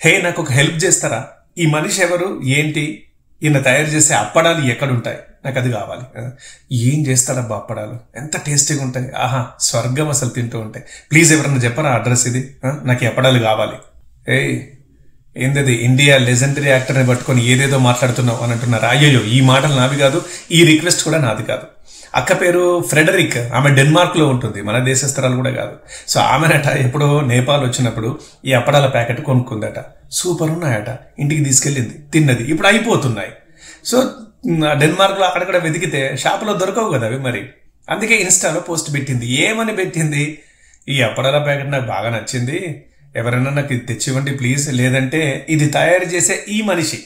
హే నాకు ఒక హెల్ప్ చేస్తారా? ఈ మనిషి ఎవరు, ఏంటి, ఈయన తయారు చేసే అప్పడాలు ఎక్కడుంటాయి, నాకు అది కావాలి. ఏం చేస్తాడబ్బా అప్పడాలు, ఎంత టేస్టీగా ఉంటాయి, ఆహా స్వర్గం అసలు తింటూ ఉంటాయి. ప్లీజ్ ఎవరన్నా చెప్పరా అడ్రస్ ఇది, నాకు ఈ అప్పడాలు కావాలి. ఏయ్ ఏందది, ఇండియా లెజెండరీ యాక్టర్ని పట్టుకొని ఏదేదో మాట్లాడుతున్నావు అని అంటున్నారు. అయ్యో ఈ మాటలు నావి కాదు, ఈ రిక్వెస్ట్ కూడా నాది కాదు. అక్క పేరు ఫ్రెడరిక్, ఆమె డెన్మార్క్లో ఉంటుంది, మన దేశస్థరాలు కూడా కాదు. సో ఆమెనట ఎప్పుడో నేపాల్ వచ్చినప్పుడు ఈ అప్పడాల ప్యాకెట్ కొనుక్కుందట, సూపర్ ఉన్నాయట, ఇంటికి తీసుకెళ్ళింది, తిన్నది, ఇప్పుడు అయిపోతున్నాయి. సో డెన్మార్క్లో అక్కడక్కడ వెతికితే షాపులో దొరకవు కదా అవి, మరి అందుకే ఇన్స్టాలో పోస్ట్ పెట్టింది. ఏమని పెట్టింది, ఈ అప్పడాల ప్యాకెట్ నాకు బాగా నచ్చింది, ఎవరైనా నాకు ఇది తెచ్చివ్వండి ప్లీజ్, లేదంటే ఇది తయారు చేసే ఈ మనిషి,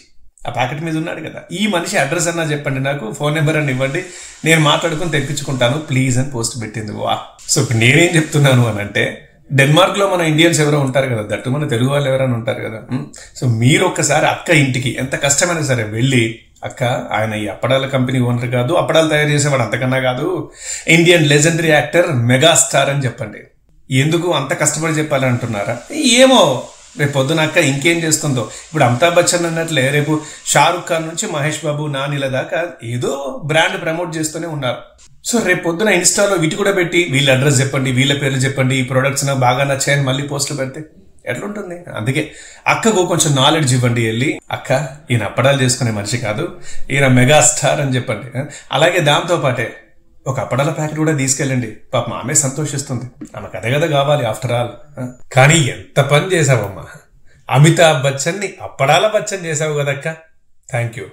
ఆ ప్యాకెట్ మీద ఉన్నాడు కదా, ఈ మనిషి అడ్రస్ అన్నా చెప్పండి, నాకు ఫోన్ నెంబర్ అని ఇవ్వండి, నేను మాట్లాడుకుని తెప్పించుకుంటాను ప్లీజ్ అని పోస్ట్ పెట్టింది. వా. సో ఇప్పుడు నేనేం చెప్తున్నాను అని అంటే, డెన్మార్క్లో మన ఇండియన్స్ ఎవరో ఉంటారు కదా, దట్టు మన తెలుగు వాళ్ళు ఎవరైనా ఉంటారు కదా. సో మీరు ఒక్కసారి అక్క ఇంటికి ఎంత కష్టమైనా సరే వెళ్ళి, అక్క ఆయన ఈ అప్పడాల కంపెనీ ఓనర్ కాదు, అప్పడాలు తయారు చేసేవాడు అంతకన్నా కాదు, ఇండియన్ లెజెండరీ యాక్టర్ మెగాస్టార్ అని చెప్పండి. ఎందుకు అంత కష్టపడి చెప్పాలని అంటున్నారా? ఏమో రేపు పొద్దున అక్క ఇంకేం చేస్తుందో. ఇప్పుడు అమితాబ్ బచ్చన్ అన్నట్లే రేపు షారుఖ్ ఖాన్ నుంచి మహేష్ బాబు, నానిల దాకా ఏదో బ్రాండ్ ప్రమోట్ చేస్తూనే ఉన్నారు. సో రేపు పొద్దున ఇన్స్టాలో వీటి కూడా పెట్టి వీళ్ళ అడ్రస్ చెప్పండి, వీళ్ళ పేర్లు చెప్పండి, ఈ ప్రొడక్ట్స్ నాకు బాగా నచ్చాయని మళ్ళీ పోస్టులు పెడితే ఎట్లుంటుంది? అందుకే అక్కకు కొంచెం నాలెడ్జ్ ఇవ్వండి వెళ్ళి, అక్క ఈయన అప్పడాలు చేసుకునే మనిషి కాదు, ఈయన మెగాస్టార్ అని చెప్పండి. అలాగే దాంతో పాటే ఒక అప్పడాల ప్యాకెట్ కూడా తీసుకెళ్ళండి, పాపం ఆమె సంతోషిస్తుంది, ఆమెకు అదే కదా కావాలి ఆఫ్టర్ ఆల్. కానీ ఎంత పని చేసావమ్మా, అమితాబ్ బచ్చన్ని అప్పడాల బచ్చన్ చేసావు కదక్క. Thank you.